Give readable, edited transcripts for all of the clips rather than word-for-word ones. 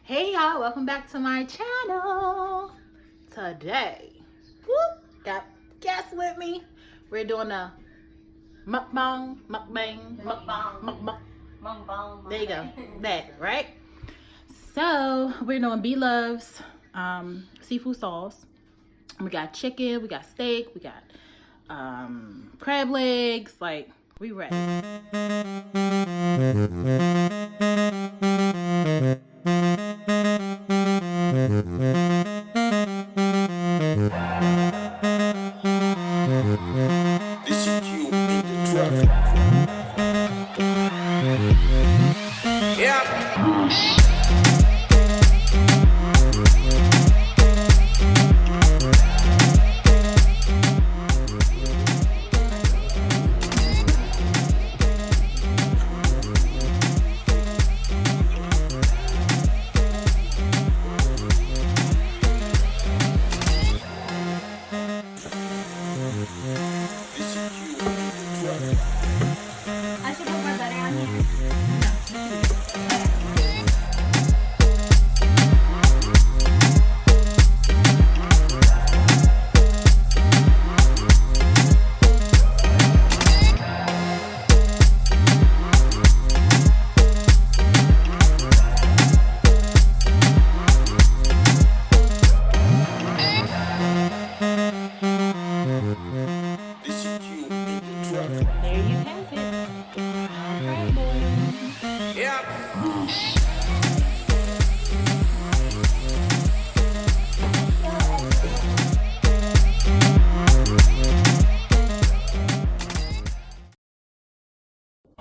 Hey y'all, welcome back to my channel. Today, got guests with me. We're doing a mukbang. There you go, that right. So we're doing Blove's seafood sauce. We got chicken, we got steak, we got crab legs. Like, we ready. I should put my butter on here.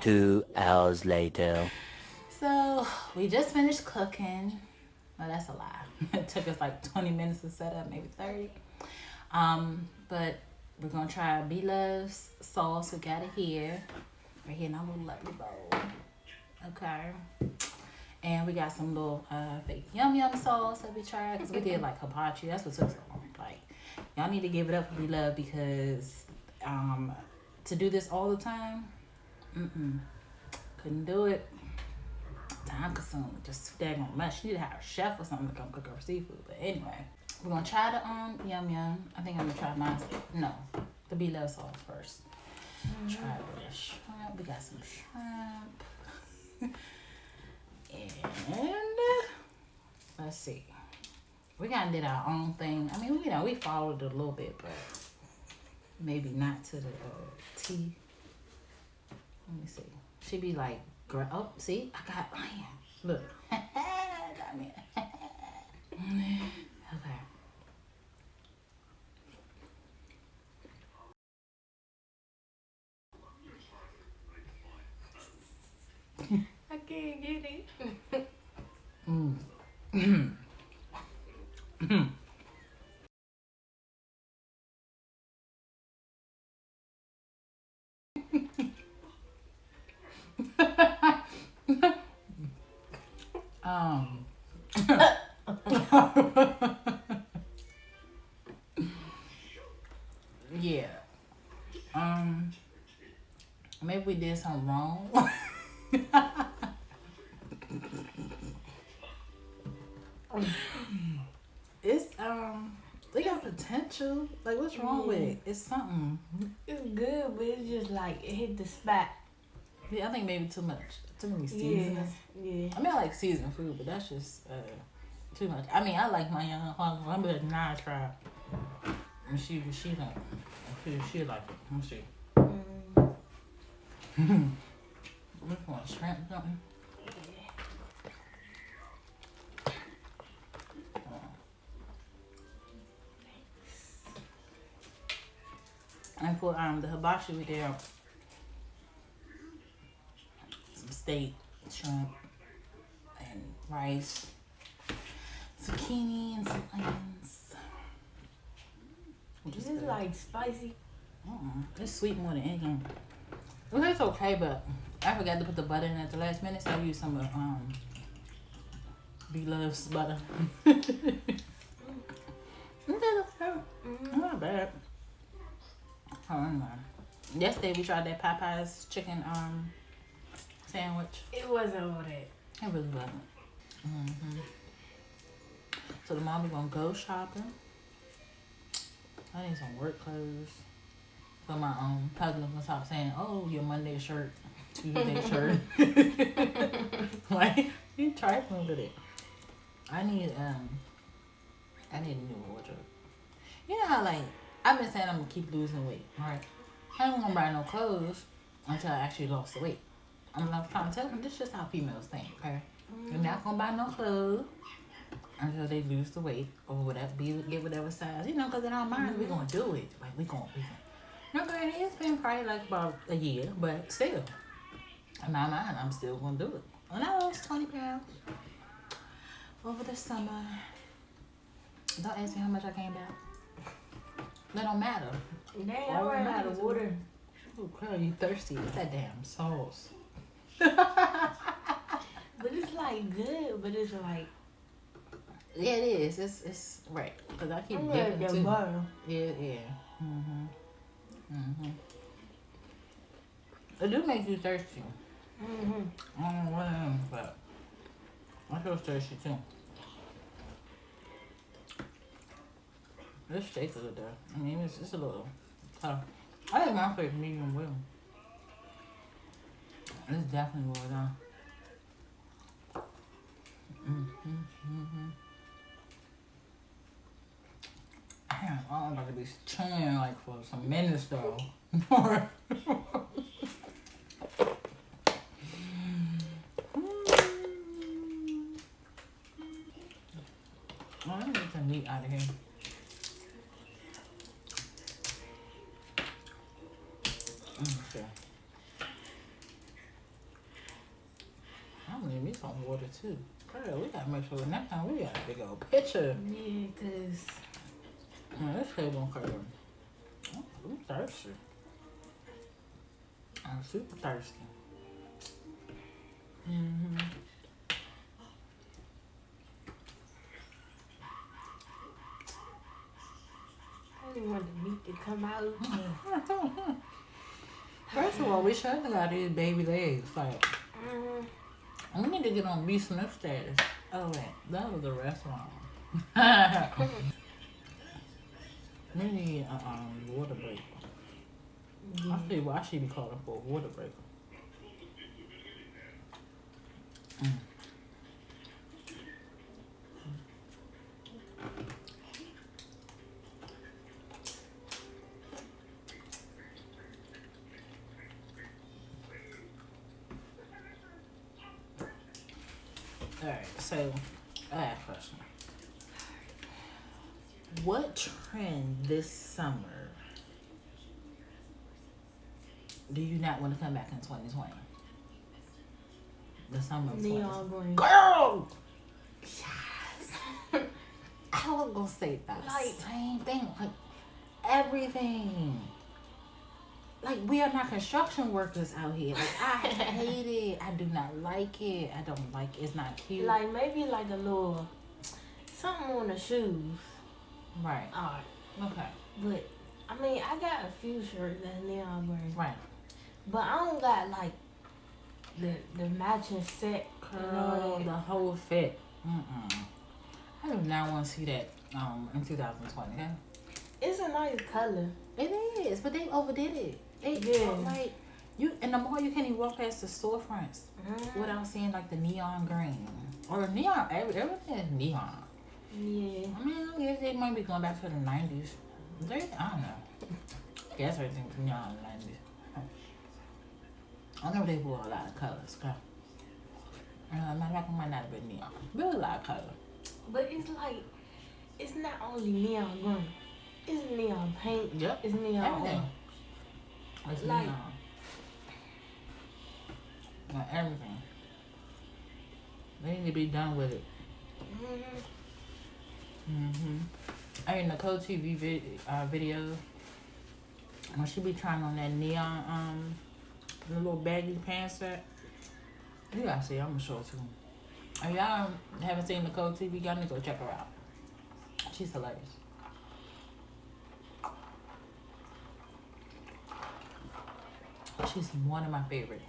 2 hours later. So we just finished cooking. Well, that's a lie. It took us like 20 minutes to set up, maybe 30. But we're gonna try Blove's sauce. We got it here. Right here in our little lovely bowl. Okay. And we got some little fake yum sauce that we tried. Because we did like Habachi. That's what took so long. Like, y'all need to give it up for Blove because to do this all the time, couldn't do it. Time consuming, just too daggone much. You need to have a chef or something to come cook our seafood. But anyway, we're gonna try the yum. I think I'm gonna try the Blove sauce first. Try the shrimp. We got some shrimp. And let's see. We kind of did our own thing. I mean, we followed it a little bit, but maybe not to the T. Let me see. She be like, oh, see, I got iron. Look, got me. Okay. I can't get it. Yeah. Maybe we did something wrong. It's they got potential. Like, what's wrong with it? It's something. It's good, but it's just like it hit the spot. Yeah, I think maybe too much. Too many seasons. Yeah. I mean, I like seasoned food, but that's just too much. I mean, I like my young husband. I'm gonna not try. And she like it. She like it. Let me see. Which one? Shrimp something? And for the hibachi, we did some steak, shrimp, and rice, zucchini, and some onions. This is like spicy. It's sweet more than anything. Well, it's okay, but I forgot to put the butter in at the last minute, so I used some of Blove's butter. Not bad. Yesterday we tried that Popeyes chicken sandwich. It wasn't all that. It really wasn't. So tomorrow we gonna go shopping. I need some work clothes. So my husband gonna stop saying, "Oh, your Monday shirt, Tuesday shirt." Like you trifling with it. I need a new wardrobe. You know how like I've been saying I'm gonna keep losing weight, right? I ain't gonna buy no clothes until I actually lost the weight. I'm not trying to tell them this is just how females think, okay? You're not gonna buy no clothes until they lose the weight or whatever, get whatever size, you know, because in our minds we're gonna do it. Like we gonna. No, granted, it's been probably like about a year, but still, in my mind, I'm still gonna do it. And I lost 20 pounds over the summer. Don't ask me how much I came back. That don't matter. Dang, I ran out of water. Oh, girl, you thirsty? It's that damn sauce. But it's like good, but it's like. Yeah, it is. It's right. Because I keep I'm dipping like too. the butter. Yeah. It do make you thirsty. I don't know what it is, but I feel thirsty too. This steak is good though. I mean, it's a little tough. I think my steak medium well. It's definitely well done. Damn, I'm about to be chewing like for some minutes though. Oh, let me get some meat out of here. Okay. I'm gonna need me some water too. Girl, we gotta make sure next time we got a big old picture. Yeah, cause Man, this table on color. I'm thirsty. I'm super thirsty. I didn't want the meat to come out. First of all, we should have got these baby legs. Like, we need to get on B. Smith status. Oh, wait. That was the restaurant. We need a water break. I see why she be calling for a water break. Alright, so I have a question. What trend this summer do you not want to come back in 2020? The summer of 2020. Neon green. Girl! Yes! I was gonna say that Like- same thing. Like, everything. Like, we are not construction workers out here. Like, I hate it. I do not like it. I don't like it. It's not cute. Like maybe like a little something on the shoes. Right. Alright. Okay. But I mean I got a few shirts that's neon green. Right. But I don't got like the matching set. Girl, the whole fit. I do not want to see that in 2020. Okay? It's a nice color. It is, but they overdid it. They like you, and the mall you can't even walk past the storefronts without seeing like the neon green or neon. Everything is neon. Yeah. I mean, I guess they might be going back to the 90s. I don't know. I guess everything's neon in the 90s. I know they wore a lot of colors. Okay? My back might not have been neon, but a lot of color. But it's like it's not only neon green. It's neon paint. Yep. It's neon. Everything. It's Like- neon. Like everything. They need to be done with it. I mean, Nicole TV video when she be trying on that neon the little baggy pants set. You gotta see. I'm gonna show it to them. If y'all haven't seen Nicole TV, y'all need to go check her out. She's hilarious. She's one of my favorite.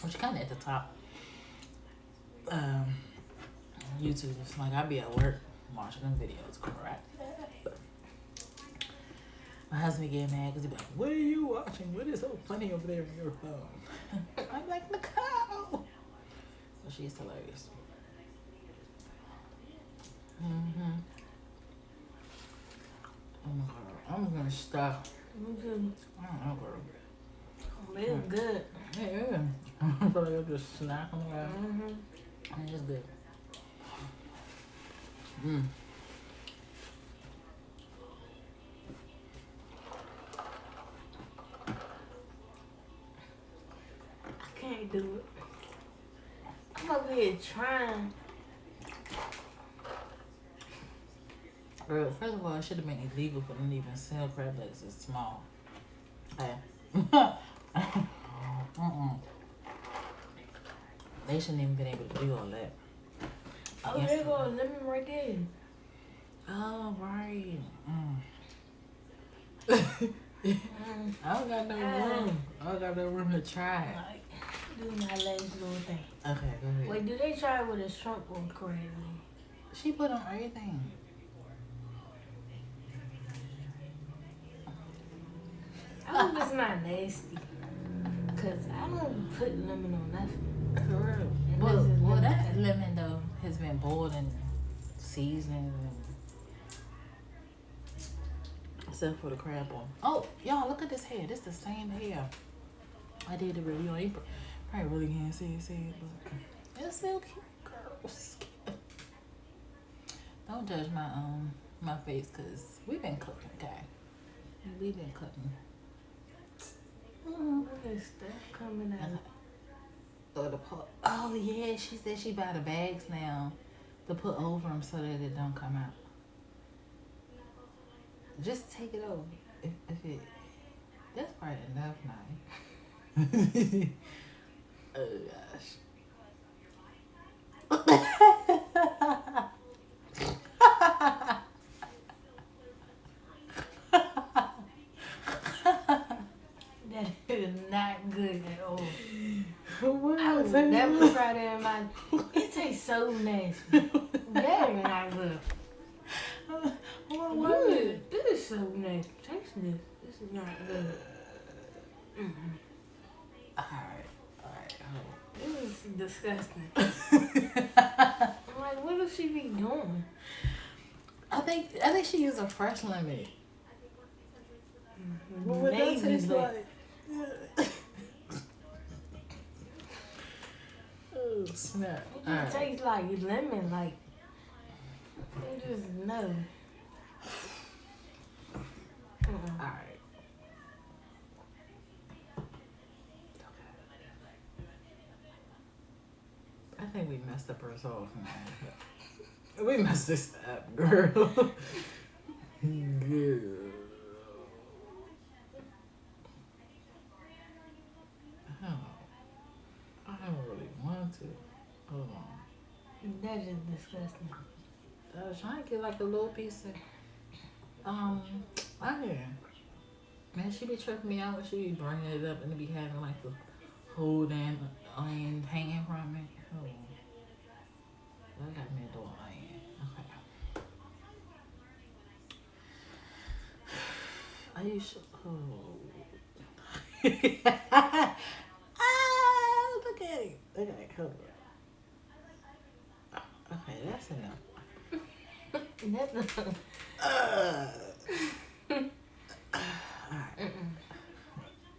Well, she's kind of at the top. YouTubers. Like, I be at work watching them videos, correct? My husband get mad because he be like, "What are you watching? What is so funny over there in your phone?" I'm like, "Nicole." So she's hilarious. Oh my god, I'm gonna stop. Me too. I don't know, girl. Oh, it's good. Yeah, I feel like I'm just snacking around. Mm-hmm. And it's good. I can't do it. I'm over here trying. Girl, first of all, it should have been illegal for them to even sell crab legs this small. Hey. They shouldn't even been able to do all that. Oh, Yes. there go a lemon right there. Oh, right. Mm. I don't got no room. I don't got no room to try it. Like, do my last little thing. Okay, go ahead. Wait, do they try it with a shrimp or crab? She put on everything. I hope it's not nasty. Cause I don't put lemon on nothing. For real. Unless it's Well, lemon that pepper. lemon, though, has been boiled and seasoned. Except for the crab one. Oh, y'all, look at this hair. This the same hair I did the review on April. Probably really can't see it, but it's still cute, girls. Don't judge my face, cause we've been cooking, okay? We've been cooking. What is stuff coming out? Oh yeah, she said she buy the bags now to put over them so that it don't come out. Just take it over. If it, that's probably enough now. Oh gosh. That is not good at all. What I is would it? never try that in my. It tastes so nasty. That is not good. What What was is it? it? This is so nasty. Taste this. This is not good. Alright. This is disgusting. I'm like, what does she be doing? I think she used a fresh lemon. Well, what that Maybe, taste but like? Oh snap! it just tastes like lemon. Like, it just no. Alright. I think we messed up our sauce, man. We messed this up, girl. Girl. I don't really want to. Hold on. That is disgusting. I was trying to get like a little piece of onion. Man, she be tripping me out. She be burning it up and be having like the whole damn onion hanging from it. Hold on. I got me a little onion. Okay. I used to. Oh. Ah, look at it. Look at it. Hold on. Okay, that's enough. That's not. Alright.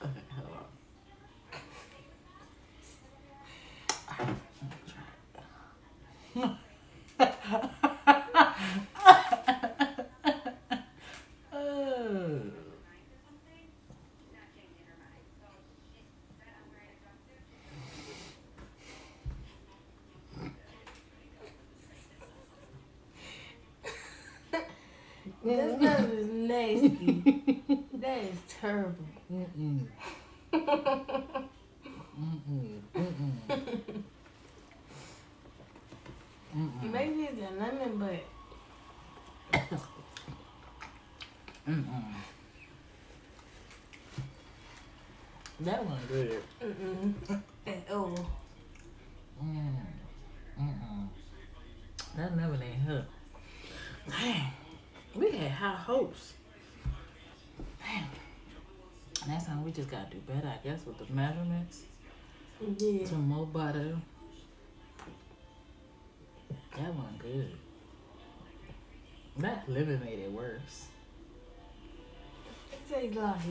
Okay, hold on. Alright, I'm gonna try it. That stuff is nasty. That is terrible. Maybe it's a lemon, but That one good. at all. That never ain't her. Dang. We had high hopes. Damn. Next time we just gotta do better, I guess, with the measurements. Yeah. Some more butter. That wasn't good. That liver made it worse. It tastes like.